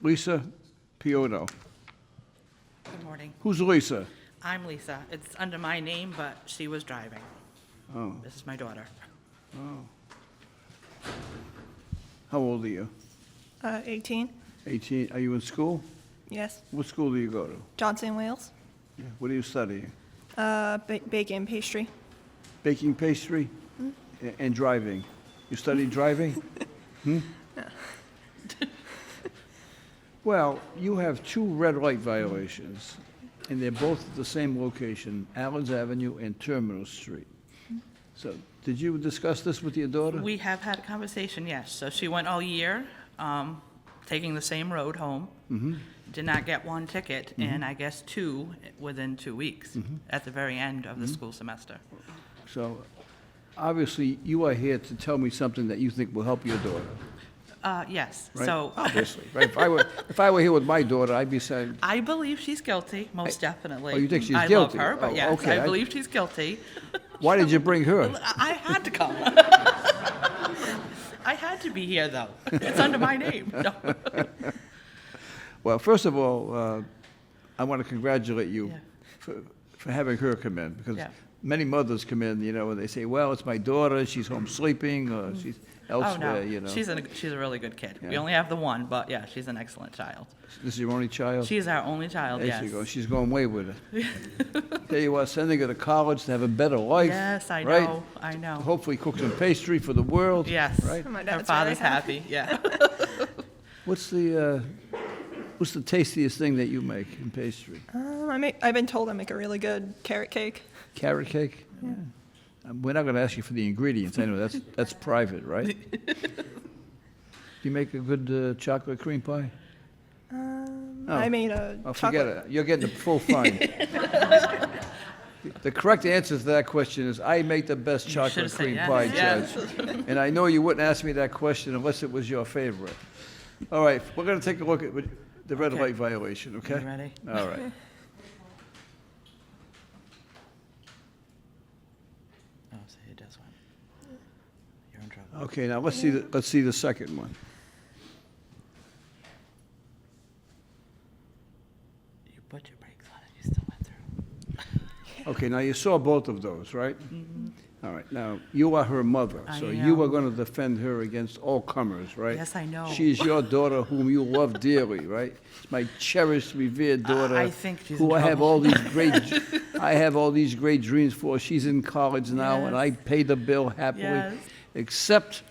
Lisa Piono. Good morning. Who's Lisa? I'm Lisa. It's under my name, but she was driving. Oh, This is my daughter. how old are you? 18, 18. Are you in school? yes. What school do you go to? Johnson, Wales. What are you studying? Bacon pastry. Baking pastry and driving. You study driving? Well, you have two red light violations, and they're both at the same location, Allen's Avenue and Terminal Street. So, did you discuss this with your daughter? We have had a conversation, yes. So she went all year, taking the same road home. Did not get one ticket, and I guess two within 2 weeks, at the very end of the school semester. So, obviously, you are here to tell me something that you think will help your daughter, Yes, right? so Obviously, right? If I were here with my daughter, I'd be saying, I believe she's guilty, most definitely. Oh, you think she's I guilty? love her, but Oh, yes, okay. I believe she's guilty. why did you bring her? I had to come. I had to be here, though. It's under my name. No. Well, first of all, I want to congratulate you Yeah. for having her come in, because Yeah. many mothers come in, and they say, well, it's my daughter, she's home sleeping, or she's Oh, no, elsewhere, she's a really good kid. We Yeah. only have the one, but yeah, she's an excellent child. This is your only child? She's our only child, There yes. she goes. She's going way with it. Tell you what, sending her to college to have a better life. Yes, I right? know, I know. Hopefully cook some pastry for the world. Yes. Right? My Her dad's father's very happy, yeah. What's the tastiest thing that you make in pastry? I've been told I make a really good carrot cake. Carrot cake? Yeah. We're not going to ask you for the ingredients. I know that's private, right? Do you make a good chocolate cream pie? Oh. I made a Oh, forget chocolate. it. You're getting the full fine. The correct answer to that question is, I make the best chocolate should've said cream yes. pie, Yes. Judge. And I know you wouldn't ask me that question unless it was your favorite. All right, we're going to take a look at the red Okay. light violation, okay? You ready? All right. Oh, so he does one. You're in trouble. Okay, now let's see the second one. You put your brakes on it, you still went through. Okay, now you saw both of those, right? All right, now, you are her mother, I so you am. are going to defend her against all comers, right? Yes, I know. She is your daughter whom you love dearly, right? It's my cherished, revered daughter. I think she's who in I have trouble. all these I have all these great dreams for. She's in college now, and I Yes. pay the bill happily, Yes. except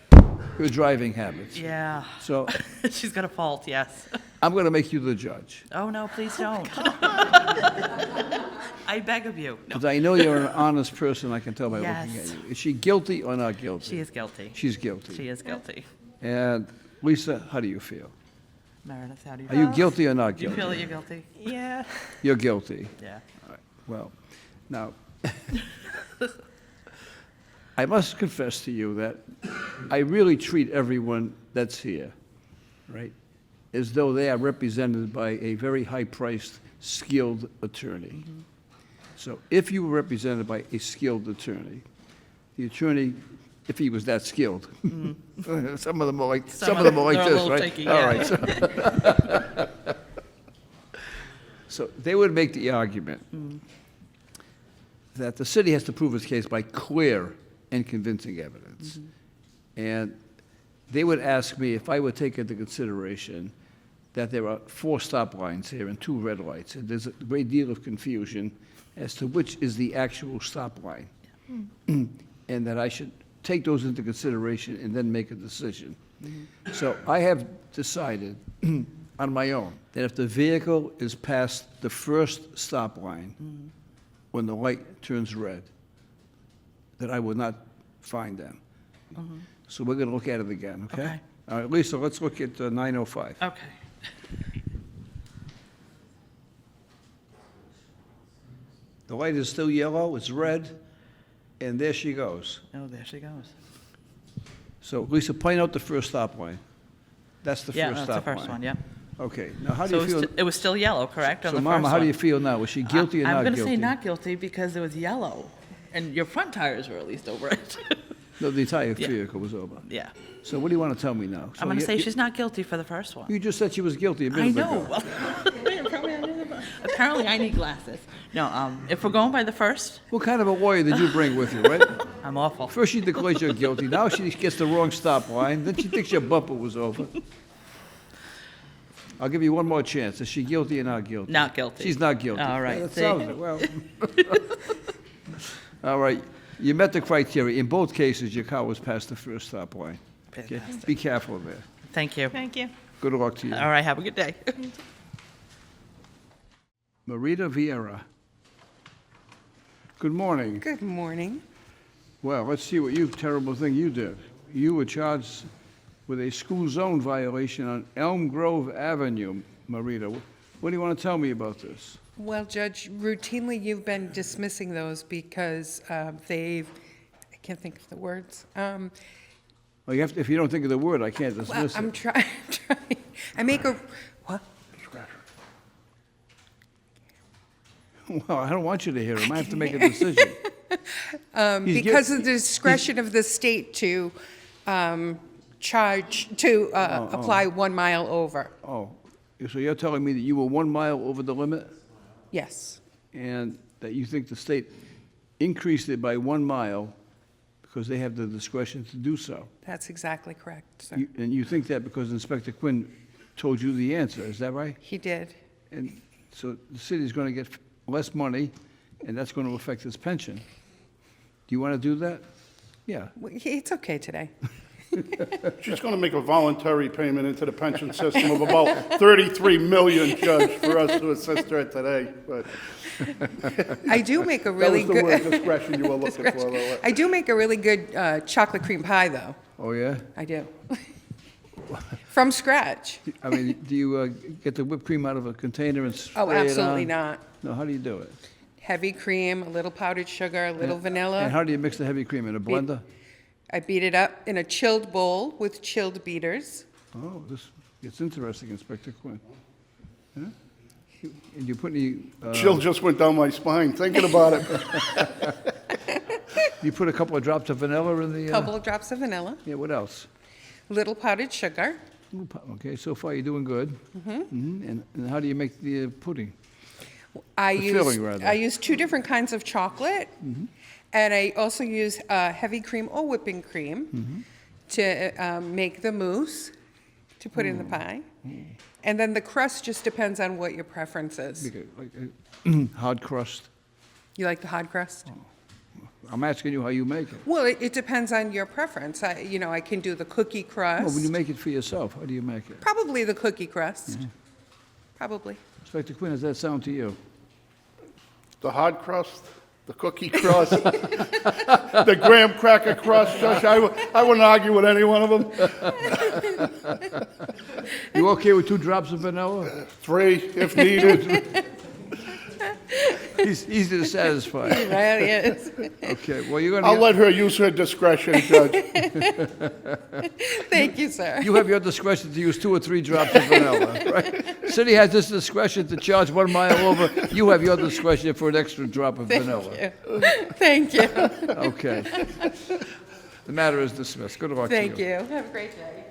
her driving habits. Yeah. So She's got a fault, yes. I'm going to make you the judge, Oh, no, please don't. I beg of you. No. because I know you're an honest person. I can tell by looking at Yes. you. Is she guilty or not guilty? She is guilty. She's guilty. She is guilty. And Lisa, how do you feel? Meredith, how do you Are feel? you guilty or not Do you guilty? feel that you're guilty? Yeah. You're guilty. Yeah. Well, now, I must confess to you that I really treat everyone that's here, right, as though they are represented by a very high-priced, skilled attorney. So if you were represented by a skilled attorney, the attorney, if he was that skilled, some of them are like, some of them are like they're a this, little right? shaky, All yeah. right. So so they would make the argument that the city has to prove its case by clear and convincing evidence. And they would ask me if I would take into consideration that there are 4 stop lines here and 2 red lights, and there's a great deal of confusion as to which is the actual stop line. And that I should take those into consideration and then make a decision. So I have decided on my own that if the vehicle is past the first stop line, when the light turns red, that I would not fine them. So we're going to look at it again, okay? Okay. All right, Lisa, let's look at 905. Okay. The light is still yellow, it's red, and there she goes. Oh, there she goes. So Lisa, point out the first stop line. That's the Yeah, first that's the stop line. first one, yeah. Okay, now how do So you it was feel? st- it was still yellow, correct, on So the Mama, first how do one? you feel now? Was she guilty or not I'm guilty? going to say not guilty because it was yellow, and your front tires were at least over it. No, the entire Yeah. vehicle was over. Yeah. So what do you want to tell me now? I'm going to So say you- she's not guilty for the first one. You just said she was guilty a I minute know. ago. Apparently, I need glasses. No, if we're going by the first, What kind of a lawyer did you bring with you, right? I'm awful. First she declares you're guilty, now she gets the wrong stop line, then she thinks your bumper was over. I'll give you one more chance. Is she guilty or not guilty? Not guilty. She's not guilty. All right, That see? sounds it, well. All right, you met the criteria. In both cases, your car was past the first stop line. Okay? Fantastic. Be careful there. Thank you. Thank you. Good luck to you. All right, have a good day. Marita Vieira. Good morning. Good morning. Well, let's see what terrible thing you did. You were charged with a school zone violation on Elm Grove Avenue, Marita. What do you want to tell me about this? Well, Judge, routinely you've been dismissing those because I can't think of the words. Well, you have to, if you don't think of the word, I can't Well, dismiss I'm it. trying, I make a, what? Well, I don't want you to hear him. I have to make a decision. He's Because of the discretion of the state to apply 1 mile over. Oh, so you're telling me that you were 1 mile over the limit Yes, and that you think the state increased it by 1 mile because they have the discretion to do so? that's exactly correct, sir. And you think that because Inspector Quinn told you the answer, is that right? He did. And so the city's going to get less money, and that's going to affect its pension. Do you want to do that? Yeah. Well, It's okay today. She's going to make a voluntary payment into the pension system of about 33 million, Judge, for us to assist her today, but I do make a that really was the word good, discretion you were looking for, though. I do make a really good chocolate cream pie, though. Oh, yeah? I do. From scratch. I mean, do you get the whipped cream out of a container and spray it Oh, on? absolutely not. No, how do you do it? Heavy cream, a little powdered sugar, a little And vanilla. how do you mix the heavy cream? In a blender? I beat it up in a chilled bowl with chilled beaters. Oh, this gets interesting, Inspector Quinn. Yeah? And you put any, Chill just went down my spine thinking about it. you put a couple of drops of vanilla in the... Couple of drops of vanilla, Yeah, what else? little powdered sugar. Okay, so far you're doing good. Mm-hmm. And how do you make the pudding? I The use filling, rather. I use 2 different kinds of chocolate, and I also use heavy cream or whipping cream to make the mousse to put in the pie. And then the crust just depends on what your preference is. Like a hard crust? You like the hard crust? I'm asking you how you make it. Well, it depends on your preference. I can do the cookie crust. Well, when you make it for yourself, how do you make it? Probably the cookie crust. Probably. Inspector Quinn, does that sound to you? The hard crust, the cookie crust, the graham cracker crust, Judge, I wouldn't argue with any one of them. You okay with 2 drops of vanilla? 3 if needed. He's easy to satisfy. That is. Okay, well, you're I'll gonna, let her use her discretion, Judge. Thank you, sir. you have your discretion to use 2 or 3 drops of vanilla, right? City has this discretion to charge 1 mile over. You have your discretion for an extra drop of vanilla. Thank you. Okay. The matter is dismissed. Good luck to you. Thank you. Have a great day.